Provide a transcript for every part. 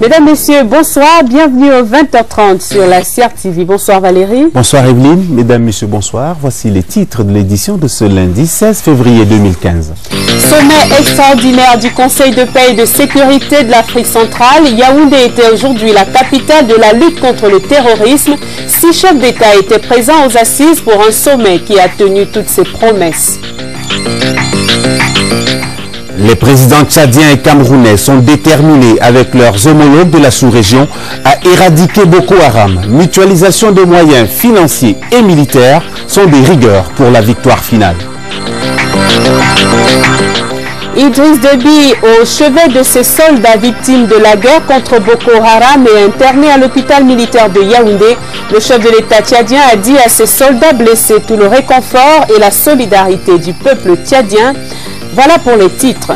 Mesdames, Messieurs, bonsoir, bienvenue au 20h30 sur la CRTV. Bonsoir Valérie. Bonsoir Evelyne, Mesdames, Messieurs, bonsoir. Voici les titres de l'édition de ce lundi 16 février 2015. Sommet extraordinaire du Conseil de paix et de sécurité de l'Afrique centrale. Yaoundé était aujourd'hui la capitale de la lutte contre le terrorisme. 6 chefs d'État étaient présents aux assises pour un sommet qui a tenu toutes ses promesses. Les présidents tchadiens et camerounais sont déterminés avec leurs homologues de la sous-région à éradiquer Boko Haram. Mutualisation des moyens financiers et militaires sont des rigueurs pour la victoire finale. Idriss Déby, au chevet de ses soldats victimes de la guerre contre Boko Haram et interné à l'hôpital militaire de Yaoundé, le chef de l'État tchadien a dit à ses soldats blessés tout le réconfort et la solidarité du peuple tchadien. Voilà pour les titres.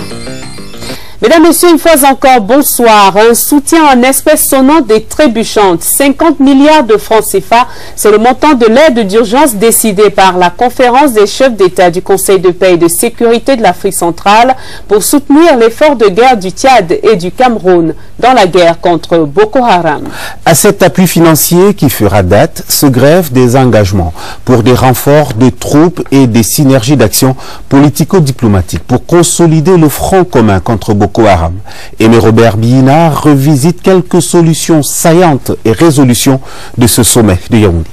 Mesdames, Messieurs, une fois encore, bonsoir. Un soutien en espèces sonnantes et trébuchantes. 50 milliards de francs CFA, c'est le montant de l'aide d'urgence décidée par la conférence des chefs d'État du Conseil de paix et de sécurité de l'Afrique centrale pour soutenir l'effort de guerre du Tchad et du Cameroun dans la guerre contre Boko Haram. À cet appui financier qui fera date, se greffent des engagements pour des renforts de troupes et des synergies d'action politico-diplomatiques pour consolider le front commun contre Boko Haram. Aimé Robert Billina revisite quelques solutions saillantes et résolutions de ce sommet de Yaoundé.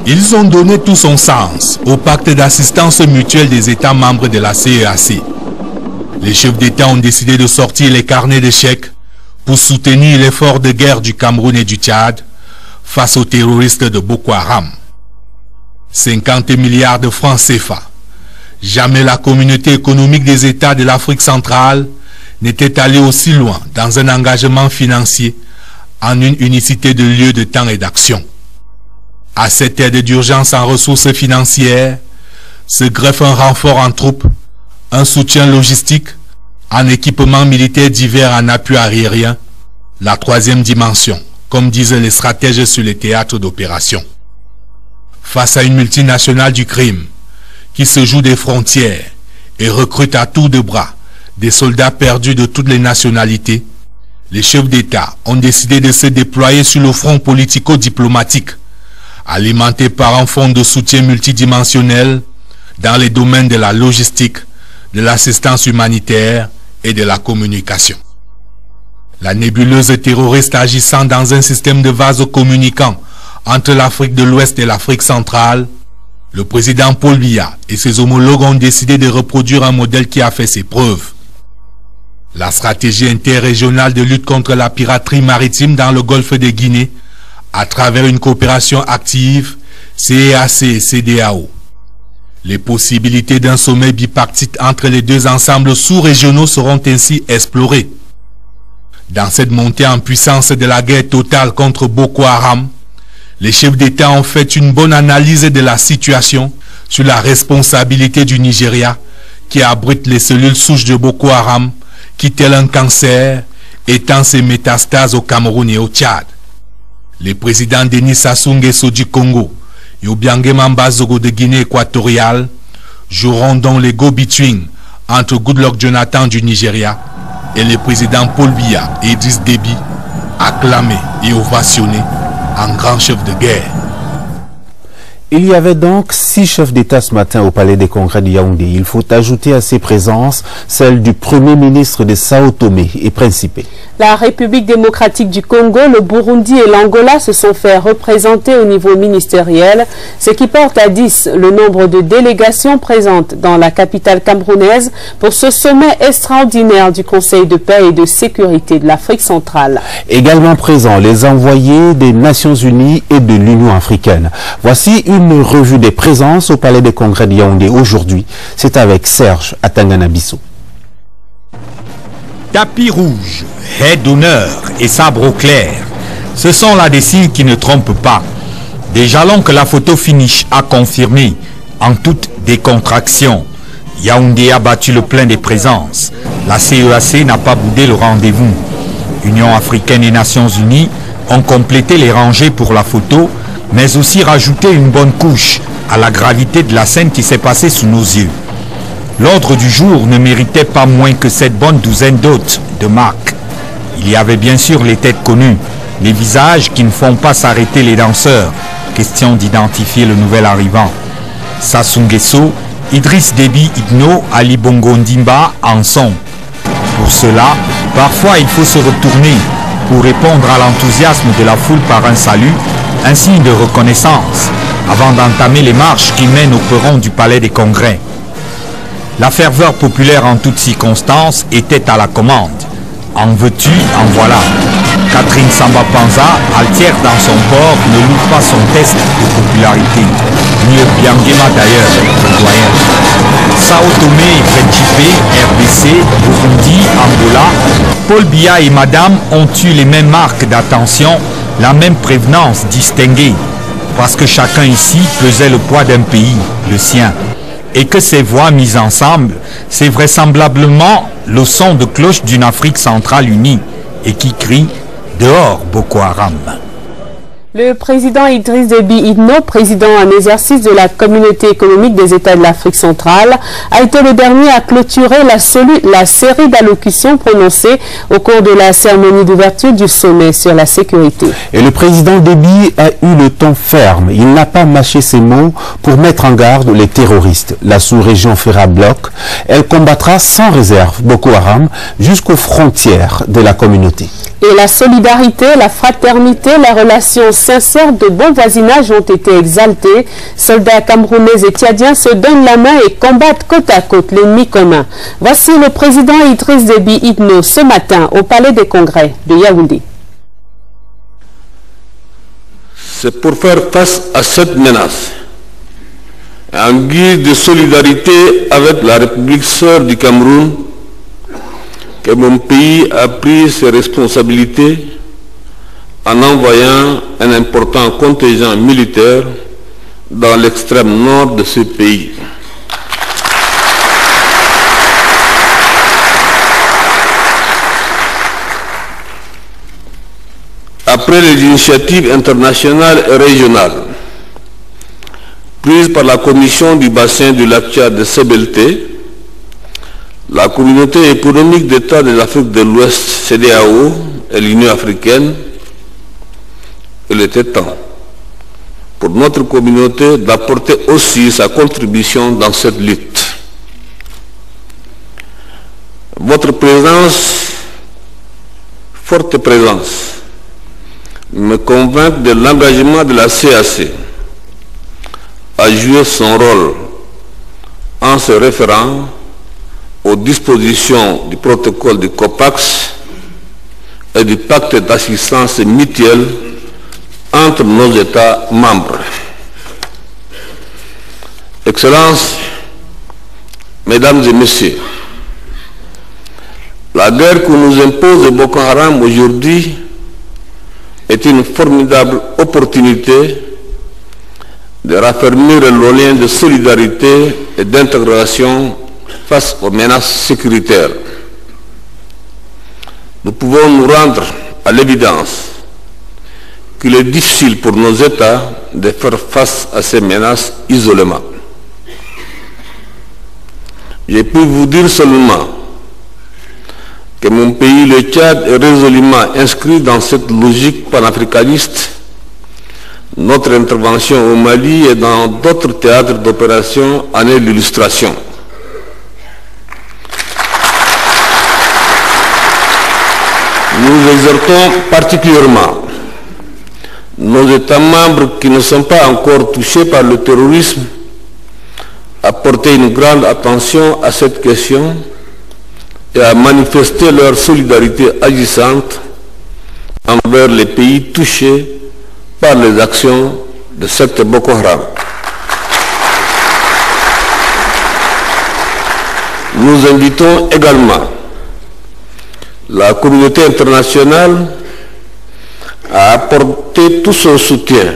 Ils ont donné tout son sens au pacte d'assistance mutuelle des États membres de la CEAC. Les chefs d'État ont décidé de sortir les carnets de chèques pour soutenir l'effort de guerre du Cameroun et du Tchad face aux terroristes de Boko Haram. 50 milliards de francs CFA. Jamais la communauté économique des États de l'Afrique centrale n'était allée aussi loin dans un engagement financier en une unicité de lieu, de temps et d'action. À cette aide d'urgence en ressources financières se greffe un renfort en troupes, un soutien logistique, en équipements militaires divers en appui aérien, la troisième dimension, comme disent les stratèges sur les théâtres d'opération. Face à une multinationale du crime, qui se joue des frontières et recrute à tour de bras des soldats perdus de toutes les nationalités, les chefs d'État ont décidé de se déployer sur le front politico-diplomatique, alimenté par un fonds de soutien multidimensionnel dans les domaines de la logistique, de l'assistance humanitaire et de la communication. La nébuleuse terroriste agissant dans un système de vases communicants entre l'Afrique de l'Ouest et l'Afrique centrale, le président Paul Biya et ses homologues ont décidé de reproduire un modèle qui a fait ses preuves. La stratégie interrégionale de lutte contre la piraterie maritime dans le golfe de Guinée, à travers une coopération active CEAC-CEDEAO. Les possibilités d'un sommet bipartite entre les deux ensembles sous-régionaux seront ainsi explorées. Dans cette montée en puissance de la guerre totale contre Boko Haram, les chefs d'État ont fait une bonne analyse de la situation sur la responsabilité du Nigeria qui abrite les cellules souches de Boko Haram qui, tel un cancer, étend ses métastases au Cameroun et au Tchad. Les présidents Denis Sassou Nguesso du Congo et Obiangema Mbazogo de Guinée équatoriale joueront donc les go-between entre Goodluck Jonathan du Nigeria et les présidents Paul Biya et Idriss Déby, acclamés et ovationnés en grand chef de guerre. Il y avait donc 6 chefs d'État ce matin au Palais des Congrès de Yaoundé. Il faut ajouter à ces présences celle du Premier ministre de Sao Tomé et Principe. La République démocratique du Congo, le Burundi et l'Angola se sont fait représenter au niveau ministériel, ce qui porte à 10 le nombre de délégations présentes dans la capitale camerounaise pour ce sommet extraordinaire du Conseil de paix et de sécurité de l'Afrique centrale. Également présents les envoyés des Nations Unies et de l'Union africaine. Voici une revue des présences au Palais des Congrès de Yaoundé aujourd'hui. C'est avec Serge Atangana Bissou. Tapis rouge, haie d'honneur et sabre au clair. Ce sont là des signes qui ne trompent pas. Des jalons que la photo finish a confirmé en toute décontraction. Yaoundé a battu le plein des présences. La CEAC n'a pas boudé le rendez-vous. Union africaine et Nations unies ont complété les rangées pour la photo, mais aussi rajouté une bonne couche à la gravité de la scène qui s'est passée sous nos yeux. L'ordre du jour ne méritait pas moins que cette bonne douzaine d'hôtes de marque. Il y avait bien sûr les têtes connues, les visages qui ne font pas s'arrêter les danseurs. Question d'identifier le nouvel arrivant. Sassou Nguesso, Idriss Déby Itno, Ali Bongo Ndimba en sont. Pour cela, parfois il faut se retourner pour répondre à l'enthousiasme de la foule par un salut, un signe de reconnaissance, avant d'entamer les marches qui mènent au perron du Palais des Congrès. La ferveur populaire en toutes circonstances était à la commande. En veux-tu, en voilà. Catherine Samba Panza, altière dans son port, ne loupe pas son test de popularité. Mieux Biangema d'ailleurs, le doyen. Sao Tomé et Principe, RDC, Burundi, Angola, Paul Biya et Madame ont eu les mêmes marques d'attention, la même prévenance distinguée. Parce que chacun ici pesait le poids d'un pays, le sien. Et que ces voix mises ensemble, c'est vraisemblablement le son de cloche d'une Afrique centrale unie et qui crie « Dehors Boko Haram ». Le président Idriss Déby Itno, président en exercice de la Communauté économique des États de l'Afrique centrale, a été le dernier à clôturer la série d'allocutions prononcées au cours de la cérémonie d'ouverture du sommet sur la sécurité. Et le président Déby a eu le ton ferme. Il n'a pas mâché ses mots pour mettre en garde les terroristes. La sous-région fera bloc. Elle combattra sans réserve Boko Haram jusqu'aux frontières de la communauté. Et la solidarité, la fraternité, la relation sincère de bon voisinage ont été exaltés. Soldats camerounais et tchadiens se donnent la main et combattent côte à côte l'ennemi commun. Voici le président Idriss Déby Itno ce matin au Palais des Congrès de Yaoundé. C'est pour faire face à cette menace, en guise de solidarité avec la République sœur du Cameroun, que mon pays a pris ses responsabilités en envoyant un important contingent militaire dans l'extrême nord de ce pays. Après les initiatives internationales et régionales prises par la Commission du bassin du lac Tchad de CBLT, la Communauté économique d'États de l'Afrique de l'Ouest, CEDEAO, et l'Union africaine, il était temps pour notre communauté d'apporter aussi sa contribution dans cette lutte. Votre présence, forte présence, me convainc de l'engagement de la CAC à jouer son rôle en se référant aux dispositions du protocole du COPAX et du pacte d'assistance mutuelle entre nos États membres. Excellences, Mesdames et Messieurs, la guerre que nous impose Boko Haram aujourd'hui est une formidable opportunité de raffermir le lien de solidarité et d'intégration face aux menaces sécuritaires. Nous pouvons nous rendre à l'évidence qu'il est difficile pour nos États de faire face à ces menaces isolément. Je peux vous dire seulement que mon pays, le Tchad, est résolument inscrit dans cette logique panafricaniste. Notre intervention au Mali et dans d'autres théâtres d'opération en est l'illustration. Nous exhortons particulièrement nos États membres qui ne sont pas encore touchés par le terrorisme à porter une grande attention à cette question et à manifester leur solidarité agissante envers les pays touchés par les actions de secte Boko Haram. Nous invitons également La communauté internationale a apporté tout son soutien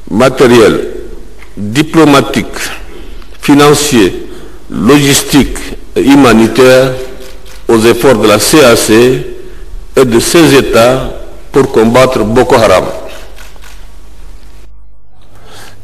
matériel, diplomatique, financier, logistique et humanitaire aux efforts de la CAC et de ses États pour combattre Boko Haram.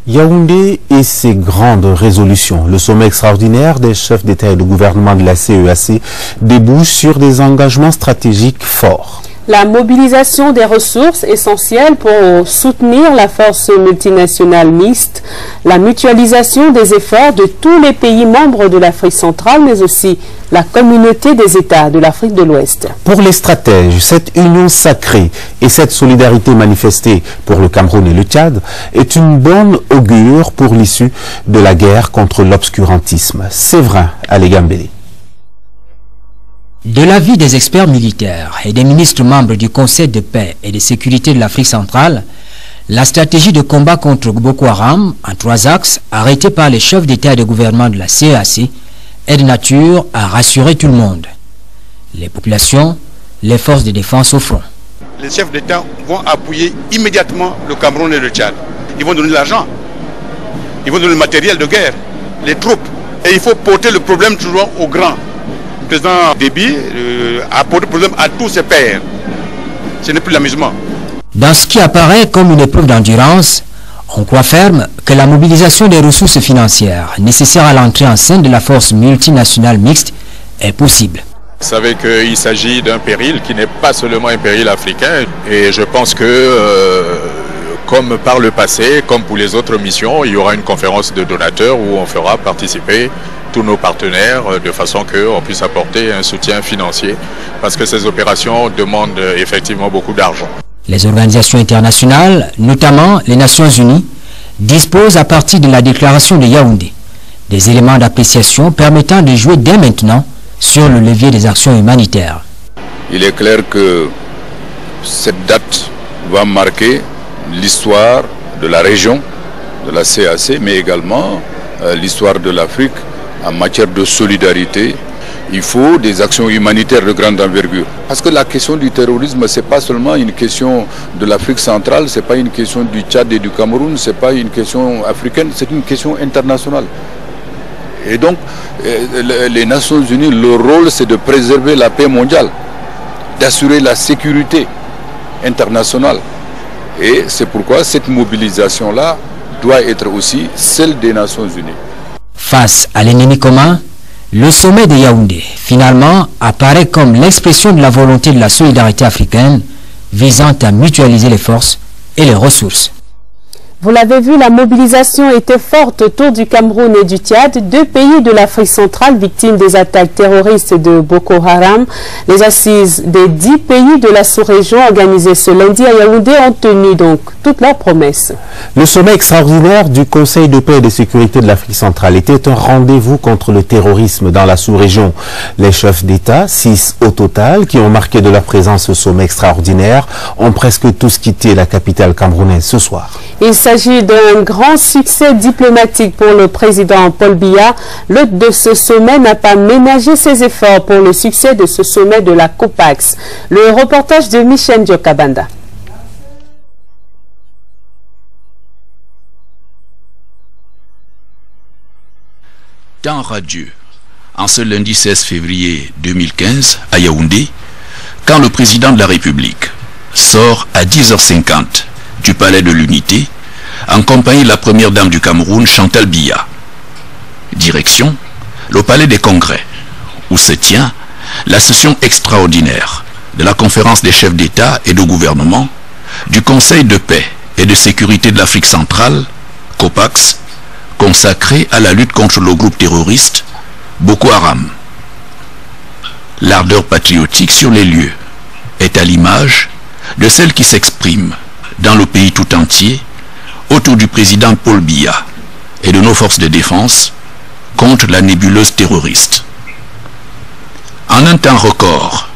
Yaoundé et ses grandes résolutions. Le sommet extraordinaire des chefs d'État et de gouvernement de la CEAC débouche sur des engagements stratégiques forts. La mobilisation des ressources essentielles pour soutenir la force multinationale mixte, la mutualisation des efforts de tous les pays membres de l'Afrique centrale, mais aussi la communauté des États de l'Afrique de l'Ouest. Pour les stratèges, cette union sacrée et cette solidarité manifestée pour le Cameroun et le Tchad est une bonne augure pour l'issue de la guerre contre l'obscurantisme. Séverin Alégambélé. De l'avis des experts militaires et des ministres membres du Conseil de paix et de sécurité de l'Afrique centrale, la stratégie de combat contre Boko Haram, en 3 axes, arrêtée par les chefs d'État et de gouvernement de la CEAC, est de nature à rassurer tout le monde. Les populations, les forces de défense au front. Les chefs d'État vont appuyer immédiatement le Cameroun et le Tchad. Ils vont donner l'argent, ils vont donner le matériel de guerre, les troupes. Et il faut porter le problème toujours au grand. Le président Déby a posé le problème à tous ses pairs. Ce n'est plus l'amusement. Dans ce qui apparaît comme une épreuve d'endurance, on croit ferme que la mobilisation des ressources financières nécessaires à l'entrée en scène de la force multinationale mixte est possible. Vous savez qu'il s'agit d'un péril qui n'est pas seulement un péril africain. Et je pense que, comme par le passé, comme pour les autres missions, il y aura une conférence de donateurs où on fera participer tous nos partenaires de façon qu'on puisse apporter un soutien financier parce que ces opérations demandent effectivement beaucoup d'argent. Les organisations internationales, notamment les Nations Unies, disposent à partir de la déclaration de Yaoundé des éléments d'appréciation permettant de jouer dès maintenant sur le levier des actions humanitaires. Il est clair que cette date va marquer l'histoire de la région, de la CAC, mais également l'histoire de l'Afrique en matière de solidarité. Il faut des actions humanitaires de grande envergure. Parce que la question du terrorisme, ce n'est pas seulement une question de l'Afrique centrale, ce n'est pas une question du Tchad et du Cameroun, ce n'est pas une question africaine, c'est une question internationale. Et donc, les Nations Unies, leur rôle, c'est de préserver la paix mondiale, d'assurer la sécurité internationale. Et c'est pourquoi cette mobilisation-là doit être aussi celle des Nations Unies. Face à l'ennemi commun, le sommet de Yaoundé, finalement, apparaît comme l'expression de la volonté de la solidarité africaine visant à mutualiser les forces et les ressources. Vous l'avez vu, la mobilisation était forte autour du Cameroun et du Tchad, 2 pays de l'Afrique centrale victimes des attaques terroristes de Boko Haram. Les assises des 10 pays de la sous-région organisées ce lundi à Yaoundé ont tenu donc toutes leurs promesses. Le sommet extraordinaire du Conseil de paix et de sécurité de l'Afrique centrale était un rendez-vous contre le terrorisme dans la sous-région. Les chefs d'État, 6 au total, qui ont marqué de leur présence au sommet extraordinaire, ont presque tous quitté la capitale camerounaise ce soir. Il s'agit d'un grand succès diplomatique pour le président Paul Biya. L'hôte de ce sommet n'a pas ménagé ses efforts pour le succès de ce sommet de la COPAX. Le reportage de Michel Diokabanda. Temps radieux, en ce lundi 16 février 2015 à Yaoundé, quand le président de la République sort à 10h50 du palais de l'Unité en compagnie de la première dame du Cameroun, Chantal Biya. Direction, le palais des congrès, où se tient la session extraordinaire de la conférence des chefs d'État et de gouvernement du Conseil de paix et de sécurité de l'Afrique centrale, COPAX, consacrée à la lutte contre le groupe terroriste Boko Haram. L'ardeur patriotique sur les lieux est à l'image de celle qui s'exprime dans le pays tout entier autour du président Paul Biya et de nos forces de défense contre la nébuleuse terroriste. En un temps record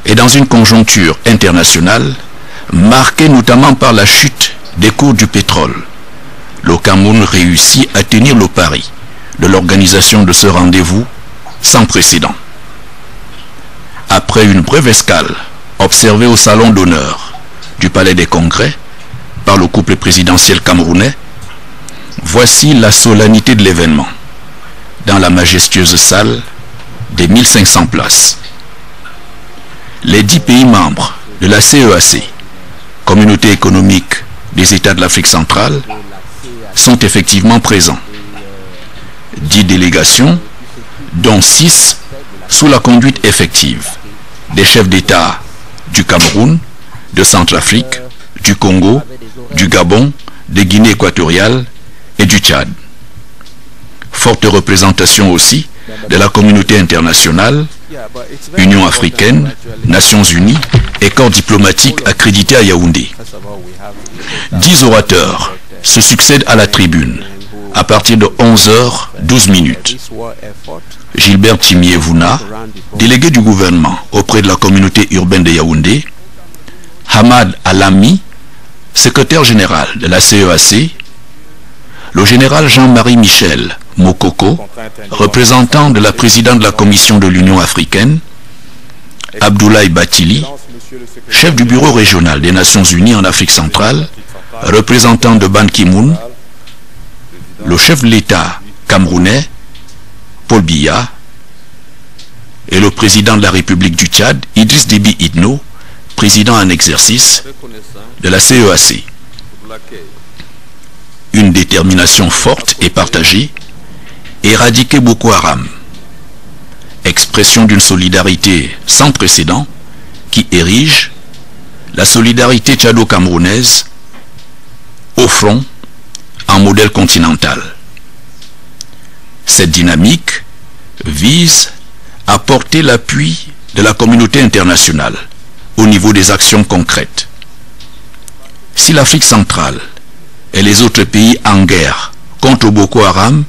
et dans une conjoncture internationale marquée notamment par la chute des cours du pétrole, le Cameroun réussit à tenir le pari de l'organisation de ce rendez-vous sans précédent. Après Après une brève escale observée au salon d'honneur du Palais des Congrès par le couple présidentiel camerounais, voici la solennité de l'événement dans la majestueuse salle des 1500 places. Les 10 pays membres de la CEAC, Communauté économique des États de l'Afrique centrale, sont effectivement présents. 10 délégations, dont 6 sous la conduite effective des chefs d'État du Cameroun, de Centrafrique, du Congo, du Gabon, de Guinée équatoriale et du Tchad. Forte représentation aussi de la communauté internationale, Union africaine, Nations unies et corps diplomatique accrédité à Yaoundé. 10 orateurs se succèdent à la tribune à partir de 11h12. Gilbert Timiévouna, délégué du gouvernement auprès de la communauté urbaine de Yaoundé, Hamad Alami, secrétaire général de la CEAC, le général Jean-Marie Michel Mokoko, représentant de la présidente de la Commission de l'Union africaine, Abdoulaye Batili, chef du bureau régional des Nations unies en Afrique centrale, représentant de Ban Ki-moon, le chef de l'État camerounais, Paul Biya, et le président de la République du Tchad, Idriss Déby Itno, président en exercice de la CEAC. Une détermination forte et partagée, éradiquer Boko Haram, expression d'une solidarité sans précédent qui érige la solidarité tchado-camerounaise au front en modèle continental. Cette dynamique vise à porter l'appui de la communauté internationale au niveau des actions concrètes. Si l'Afrique centrale et les autres pays en guerre contre Boko Haram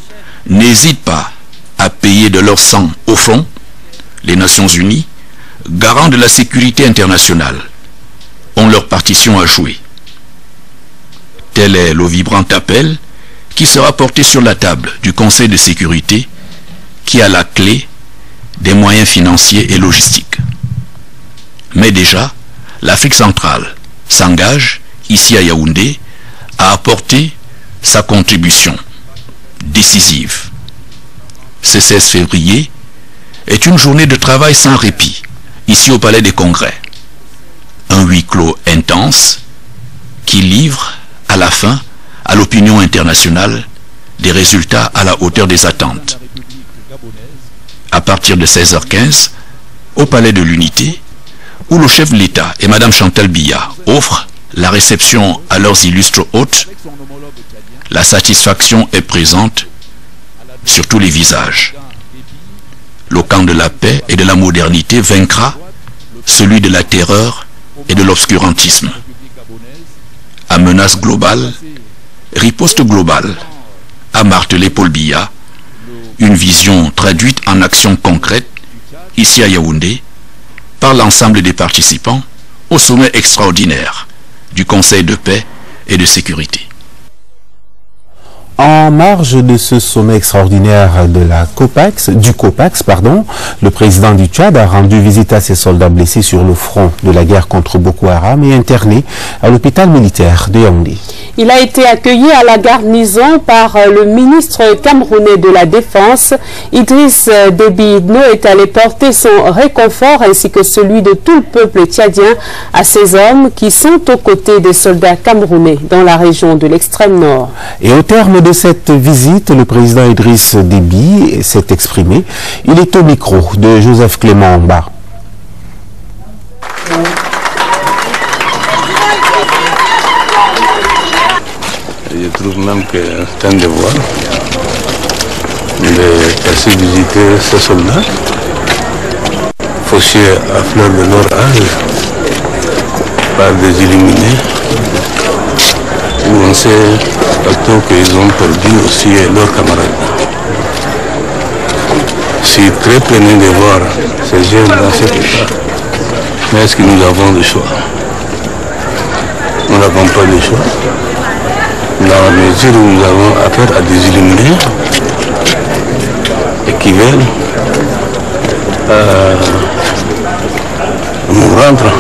n'hésitent pas à payer de leur sang au front, les Nations unies, garants de la sécurité internationale, ont leur partition à jouer. Tel est le vibrant appel qui sera porté sur la table du Conseil de sécurité qui a la clé des moyens financiers et logistiques. Mais déjà, l'Afrique centrale s'engage, ici à Yaoundé, à apporter sa contribution décisive. Ce 16 février est une journée de travail sans répit, ici au Palais des Congrès. Un huis clos intense qui livre à la fin à l'opinion internationale des résultats à la hauteur des attentes. À partir de 16h15, au Palais de l'Unité, où le chef de l'État et Mme Chantal Biya offrent la réception à leurs illustres hôtes, la satisfaction est présente sur tous les visages. Le camp de la paix et de la modernité vaincra celui de la terreur et de l'obscurantisme. À menace globale, riposte globale, a martelé Paul Biya, une vision traduite en actions concrètes, ici à Yaoundé, par l'ensemble des participants au sommet extraordinaire du Conseil de paix et de sécurité. En marge de ce sommet extraordinaire de la du COPAX, le président du Tchad a rendu visite à ses soldats blessés sur le front de la guerre contre Boko Haram et interné à l'hôpital militaire de Yaoundé. Il a été accueilli à la garnison par le ministre camerounais de la Défense. Idriss Déby Itno est allé porter son réconfort ainsi que celui de tout le peuple tchadien à ces hommes qui sont aux côtés des soldats camerounais dans la région de l'extrême nord. Et au terme de cette visite, le président Idriss Déby s'est exprimé. Il est au micro de Joseph Clément Mba. Je trouve même que c'est un devoir de passer visiter ces soldats, fauchés à fleur de leur âge, par des illuminés, où on sait plutôt qu'ils ont perdu aussi leurs camarades. Je suis très peiné de voir ces jeunes dans cet état. Mais est-ce que nous avons le choix? Nous n'avons pas le choix. Dans la mesure où nous avons affaire à des illuminés et qui veulent nous rendre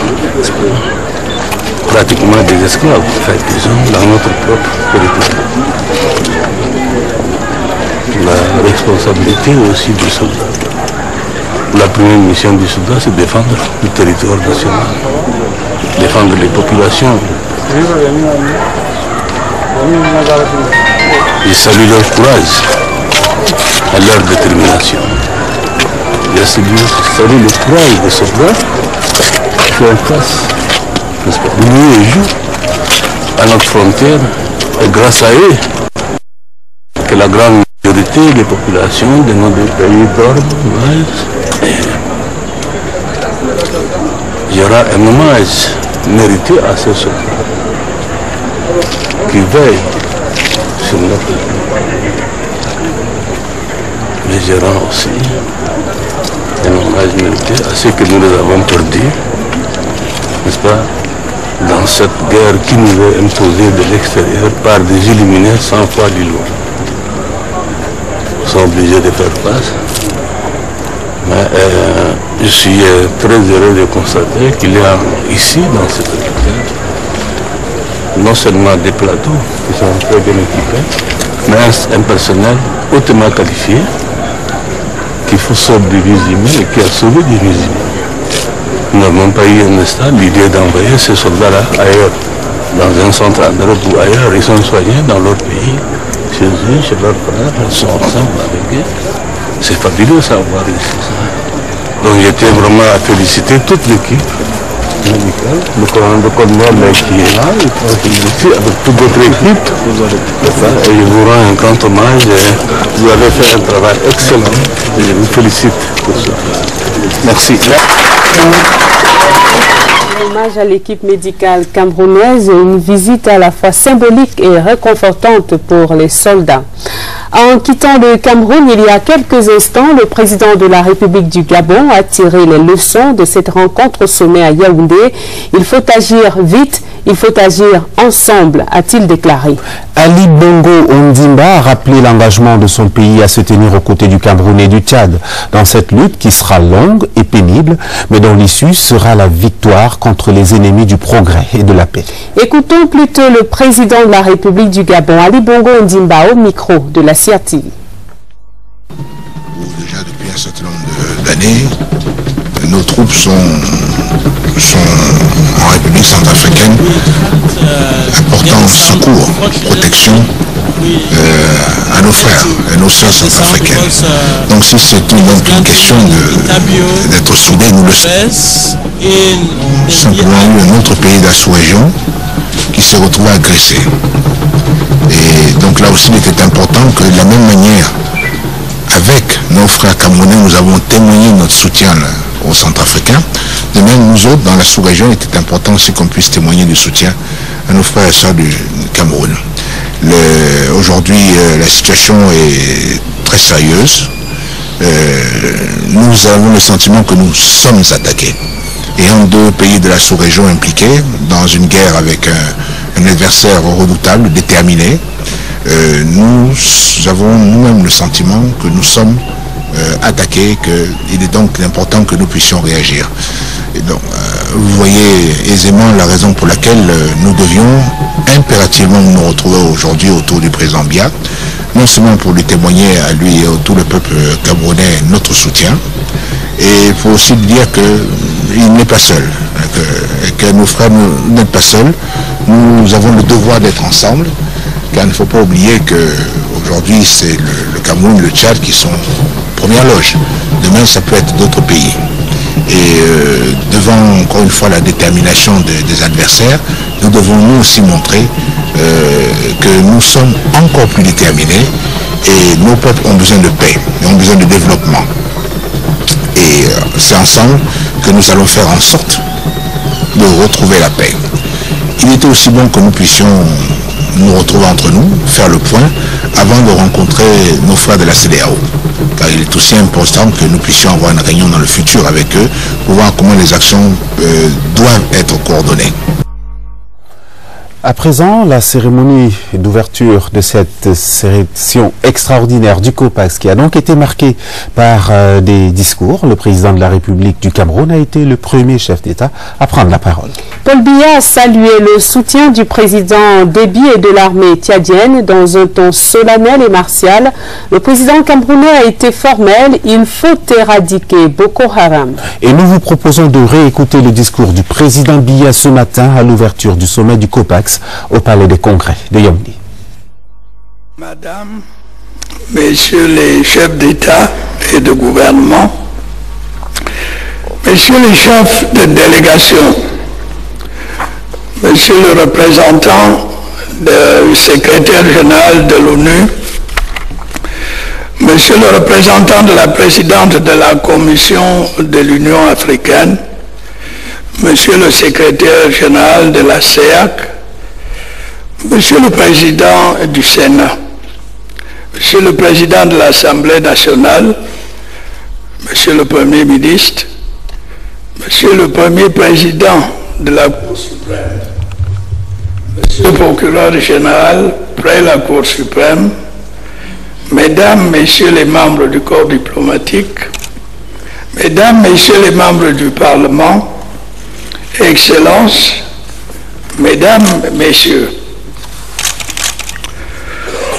pratiquement des esclaves, disons, dans notre propre territoire. La responsabilité aussi du soldat. La première mission du soldat, c'est défendre le territoire national, défendre les populations. Je salue leur courage et leur détermination. Je salue le courage des soldats qui font face, nuit et jour, à notre frontière. Et grâce à eux, que la grande majorité des populations de nos deux pays dorment. Il y aura un hommage mérité à ces soldats qui veillent sur notre pays. Mais il y aura aussi un hommage mérité à ceux que nous les avons perdus, n'est-ce pas, dans cette guerre qui nous est imposée de l'extérieur par des illuminés sans foi du loin. Nous sommes obligés de faire face. Mais je suis très heureux de constater qu'il y a ici, dans cette hôpital, non seulement des plateaux qui sont très bien équipés, mais un personnel hautement qualifié qui faut sauver des vies humaines et qui a sauvé des vies humaines. Nous n'avons pas eu un instant l'idée d'envoyer ces soldats-là ailleurs, dans un centre en Europe ou ailleurs. Ils sont soignés dans leur pays, chez eux, chez leurs frères, ils sont ensemble avec eux. C'est fabuleux ça voir ici ça. Donc j'étais vraiment à féliciter toute l'équipe médicale, le colonel qui est là, ici avec toute votre équipe. Et je vous rends un grand hommage. Vous avez fait un travail excellent et je vous félicite pour ça. Merci. Hommage à l'équipe médicale camerounaise, une visite à la fois symbolique et réconfortante pour les soldats. En quittant le Cameroun il y a quelques instants, le président de la République du Gabon a tiré les leçons de cette rencontre au sommet à Yaoundé. Il faut agir vite, il faut agir ensemble, a-t-il déclaré. Ali Bongo Ondimba a rappelé l'engagement de son pays à se tenir aux côtés du Cameroun et du Tchad dans cette lutte qui sera longue et pénible, mais dont l'issue sera la victoire contre les ennemis du progrès et de la paix. Écoutons plutôt le président de la République du Gabon, Ali Bongo Ondimba, au micro de la CRTV. Déjà depuis un certain nombre d'années, nos troupes sont en République centrafricaine apportant secours, protection à nos frères et nos sœurs centrafricaines. Donc si c'est une question d'être soudés, nous le sommes. Nous avons simplement eu un autre pays de la sous-région qui s'est retrouvé agressé. Et donc là aussi il était important que de la même manière, avec nos frères camerounais, nous avons témoigné notre soutien aux Centrafricains. De même, nous autres, dans la sous-région, il était important aussi qu'on puisse témoigner du soutien à nos frères et sœurs du Cameroun. Aujourd'hui, la situation est très sérieuse. Nous avons le sentiment que nous sommes attaqués. Ayant deux pays de la sous-région impliqués dans une guerre avec un adversaire redoutable, déterminé, nous avons nous-mêmes le sentiment que nous sommes attaqués, qu'il est donc important que nous puissions réagir. Et donc, vous voyez aisément la raison pour laquelle nous devions impérativement nous retrouver aujourd'hui autour du président Biya, non seulement pour lui témoigner à lui et à tout le peuple camerounais notre soutien, et il faut aussi dire qu'il n'est pas seul, que nos frères n'êtes pas seuls, nous avons le devoir d'être ensemble, car il ne faut pas oublier qu'aujourd'hui c'est le Cameroun, le Tchad qui sont première loge. Demain ça peut être d'autres pays. Et devant encore une fois la détermination des adversaires, nous devons nous aussi montrer que nous sommes encore plus déterminés et nos peuples ont besoin de paix, ils ont besoin de développement. Et c'est ensemble que nous allons faire en sorte de retrouver la paix. Il était aussi bon que nous puissions nous retrouver entre nous, faire le point, avant de rencontrer nos frères de la CEDEAO. Car il est aussi important que nous puissions avoir une réunion dans le futur avec eux pour voir comment les actions doivent être coordonnées. À présent, la cérémonie d'ouverture de cette session extraordinaire du COPAX, qui a donc été marquée par des discours. Le président de la République du Cameroun a été le premier chef d'État à prendre la parole. Paul Biya a salué le soutien du président Déby et de l'armée tchadienne dans un ton solennel et martial. Le président camerounais a été formel. Il faut éradiquer Boko Haram. Et nous vous proposons de réécouter le discours du président Biya ce matin à l'ouverture du sommet du COPAX au Palais des Congrès de Yaoundé. Madame, Messieurs les chefs d'État et de gouvernement, Messieurs les chefs de délégation, Monsieur le représentant du secrétaire général de l'ONU, Monsieur le représentant de la présidente de la Commission de l'Union africaine, Monsieur le secrétaire général de la CEAC, Monsieur le Président du Sénat, Monsieur le Président de l'Assemblée nationale, Monsieur le Premier ministre, Monsieur le Premier Président de la Cour suprême, Monsieur le Procureur général près la Cour suprême, Mesdames, Messieurs les membres du corps diplomatique, Mesdames, Messieurs les membres du Parlement, Excellences, Mesdames, Messieurs,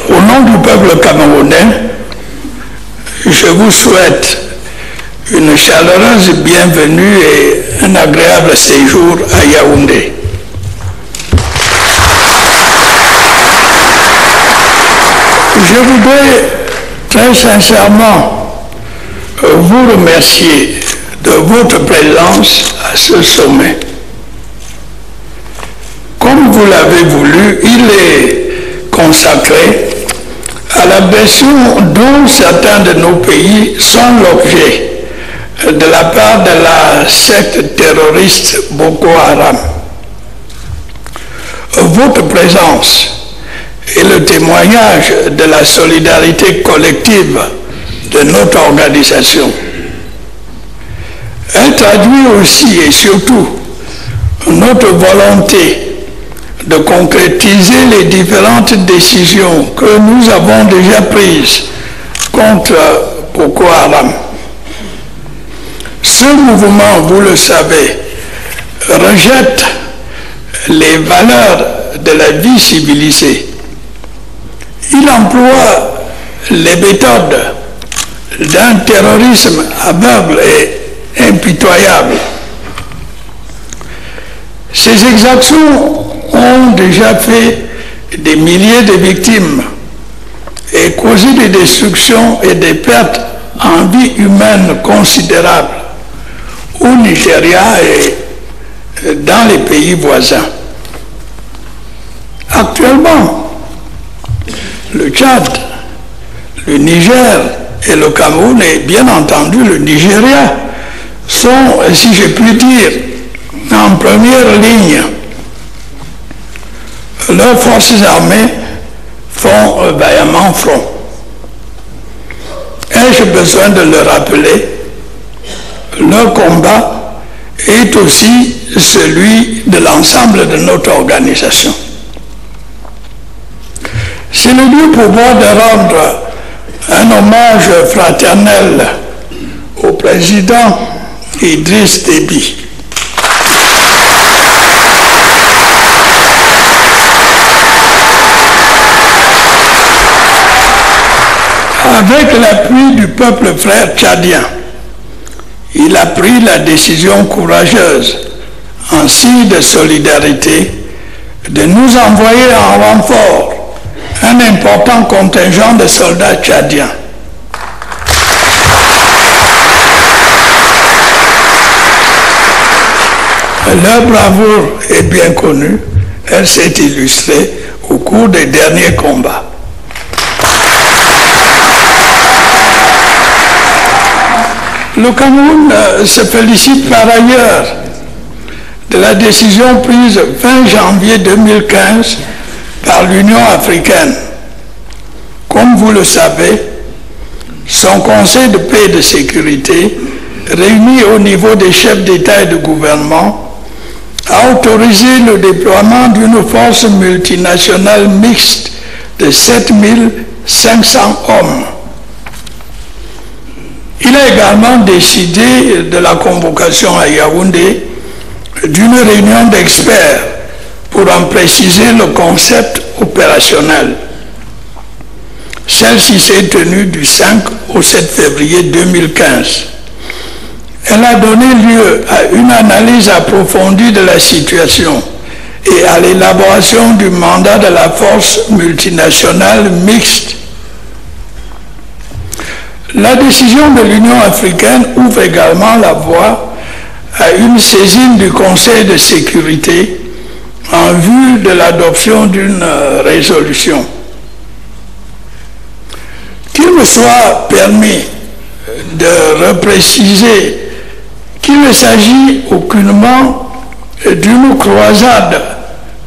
au nom du peuple camerounais, je vous souhaite une chaleureuse bienvenue et un agréable séjour à Yaoundé. Je voudrais très sincèrement vous remercier de votre présence à ce sommet. Comme vous l'avez voulu, il est consacré à l'agression dont certains de nos pays sont l'objet de la part de la secte terroriste Boko Haram. Votre présence est le témoignage de la solidarité collective de notre organisation. Elle traduit aussi et surtout notre volonté de concrétiser les différentes décisions que nous avons déjà prises contre Boko Haram. Ce mouvement, vous le savez, rejette les valeurs de la vie civilisée. Il emploie les méthodes d'un terrorisme aveugle et impitoyable. Ces exactions ont déjà fait des milliers de victimes et causé des destructions et des pertes en vie humaine considérables au Nigeria et dans les pays voisins. Actuellement, le Tchad, le Niger et le Cameroun et bien entendu le Nigeria sont, si je puis dire, en première ligne. Leurs forces armées font vaillamment front. Ai-je besoin de le rappeler? Leur combat est aussi celui de l'ensemble de notre organisation. C'est le lieu pour moi de rendre un hommage fraternel au président Idriss Déby. Avec l'appui du peuple frère tchadien, il a pris la décision courageuse, en signe de solidarité, de nous envoyer en renfort un important contingent de soldats tchadiens. Leur bravoure est bien connue, elle s'est illustrée au cours des derniers combats. Le Cameroun se félicite par ailleurs de la décision prise 20 janvier 2015 par l'Union africaine. Comme vous le savez, son Conseil de paix et de sécurité, réuni au niveau des chefs d'État et de gouvernement, a autorisé le déploiement d'une force multinationale mixte de 7500 hommes. Il a également décidé de la convocation à Yaoundé d'une réunion d'experts pour en préciser le concept opérationnel. Celle-ci s'est tenue du 5 au 7 février 2015. Elle a donné lieu à une analyse approfondie de la situation et à l'élaboration du mandat de la force multinationale mixte. La décision de l'Union africaine ouvre également la voie à une saisine du Conseil de sécurité en vue de l'adoption d'une résolution. Qu'il me soit permis de repréciser qu'il ne s'agit aucunement d'une croisade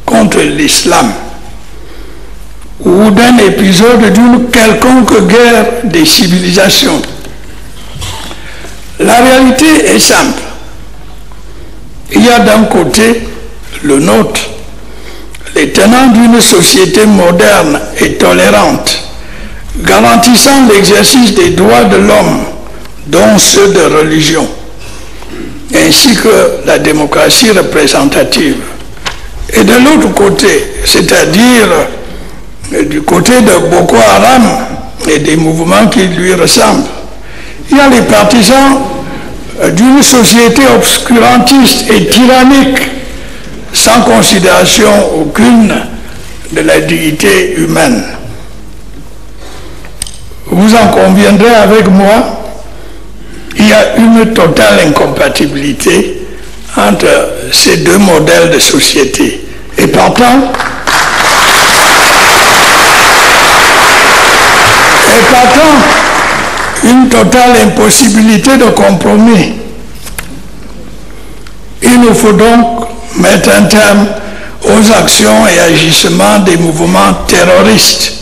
contre l'islam ou d'un épisode d'une quelconque guerre des civilisations. La réalité est simple. Il y a d'un côté le nôtre, les tenants d'une société moderne et tolérante, garantissant l'exercice des droits de l'homme, dont ceux de religion, ainsi que la démocratie représentative. Et de l'autre côté, c'est-à-dire du côté de Boko Haram et des mouvements qui lui ressemblent, il y a les partisans d'une société obscurantiste et tyrannique, sans considération aucune de la dignité humaine. Vous en conviendrez avec moi, il y a une totale incompatibilité entre ces deux modèles de société. Et partant, une totale impossibilité de compromis. Il nous faut donc mettre un terme aux actions et agissements des mouvements terroristes.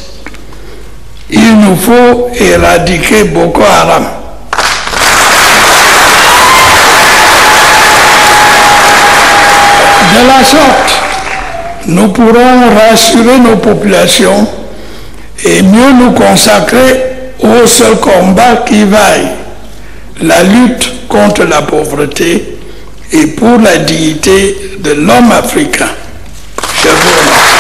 Il nous faut éradiquer Boko Haram. De la sorte, nous pourrons rassurer nos populations et mieux nous consacrer au seul combat qui vaille, la lutte contre la pauvreté et pour la dignité de l'homme africain. Je vous remercie.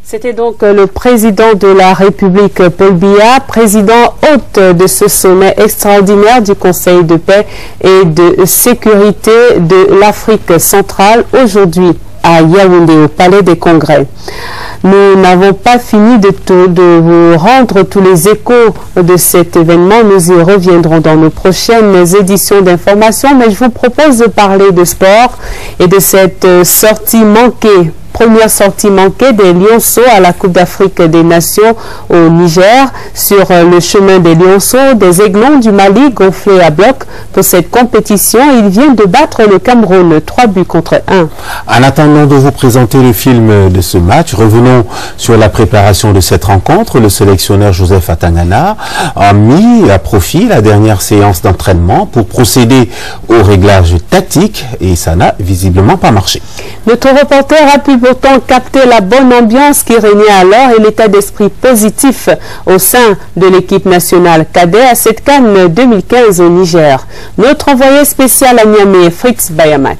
C'était donc le président de la République, Paul Biya, président hôte de ce sommet extraordinaire du Conseil de paix et de sécurité de l'Afrique centrale, aujourd'hui à Yaoundé, au Palais des Congrès. Nous n'avons pas fini de vous rendre tous les échos de cet événement. Nous y reviendrons dans nos prochaines éditions d'information, mais je vous propose de parler de sport et de cette sortie manquée. Première sortie manquée des Lionceaux à la Coupe d'Afrique des Nations au Niger. Sur le chemin des Lionceaux, des Aiglons du Mali gonflés à bloc pour cette compétition. Ils viennent de battre le Cameroun 3-1. En attendant de vous présenter le film de ce match, revenons sur la préparation de cette rencontre. Le sélectionneur Joseph Atangana a mis à profit la dernière séance d'entraînement pour procéder au réglage tactique et ça n'a visiblement pas marché. Notre reporter a pu pourtant capter la bonne ambiance qui régnait alors et l'état d'esprit positif au sein de l'équipe nationale cadet à cette CAN 2015 au Niger. Notre envoyé spécial à Niamey, Fritz Bayamak.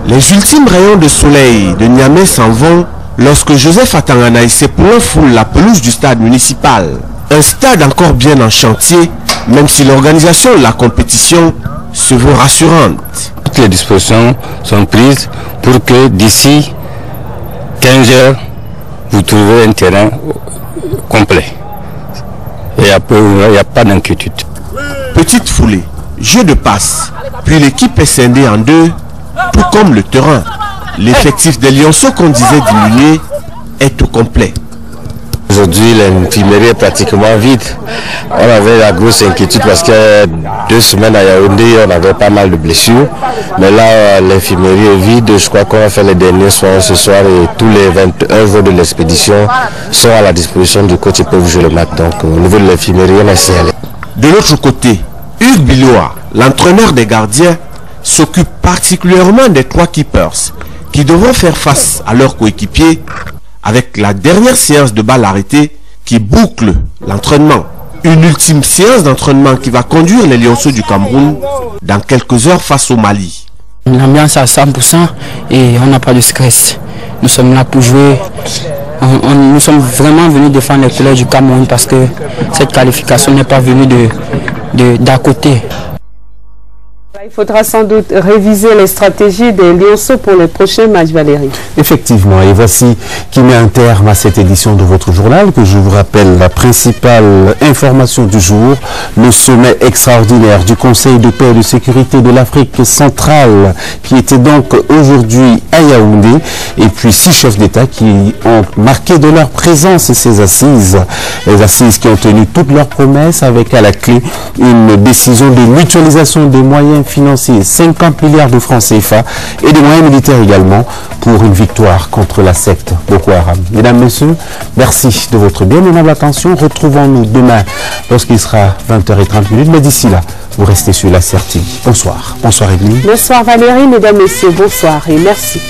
Les ultimes rayons de soleil de Niamey s'en vont lorsque Joseph Atangana et ses poulains foulent la pelouse du stade municipal. Un stade encore bien en chantier, même si l'organisation de la compétition se veut rassurante. Toutes les dispositions sont prises pour que d'ici 15 heures, vous trouvez un terrain complet. Il n'y a pas d'inquiétude. Petite foulée, jeu de passe, puis l'équipe est scindée en deux, tout comme le terrain. L'effectif des Lionceaux qu'on disait diminuer est au complet. Aujourd'hui, l'infirmerie est pratiquement vide. On avait la grosse inquiétude parce que 2 semaines à Yaoundé, on avait pas mal de blessures. Mais là, l'infirmerie est vide. Je crois qu'on va faire les derniers soins ce soir et tous les 21 jours de l'expédition sont à la disposition du coach et peuvent jouer le match. Donc, au niveau de l'infirmerie, on a essayé. De l'autre côté, Hugues Biloa, l'entraîneur des gardiens, s'occupe particulièrement des 3 keepers qui devront faire face à leurs coéquipiers avec la dernière séance de balle arrêtée qui boucle l'entraînement. Une ultime séance d'entraînement qui va conduire les Lionceaux du Cameroun dans quelques heures face au Mali. L'ambiance à 100% et on n'a pas de stress. Nous sommes là pour jouer. Nous sommes vraiment venus défendre les couleurs du Cameroun parce que cette qualification n'est pas venue d'à côté. Il faudra sans doute réviser les stratégies des Lionceaux pour les prochains matchs, Valérie. Effectivement, et voici qui met un terme à cette édition de votre journal, que je vous rappelle la principale information du jour, le sommet extraordinaire du Conseil de paix et de sécurité de l'Afrique centrale, qui était donc aujourd'hui à Yaoundé, et puis 6 chefs d'État qui ont marqué de leur présence ces assises, les assises qui ont tenu toutes leurs promesses, avec à la clé une décision de mutualisation des moyens financiers, 50 milliards de francs CFA et des moyens militaires également pour une victoire contre la secte Boko Haram. Mesdames, Messieurs, merci de votre bien aimable attention. Retrouvons-nous demain lorsqu'il sera 20h30. Mais d'ici là, vous restez sur la CRTV. Bonsoir. Bonsoir Edmond. Bonsoir Valérie, mesdames, messieurs, bonsoir et merci.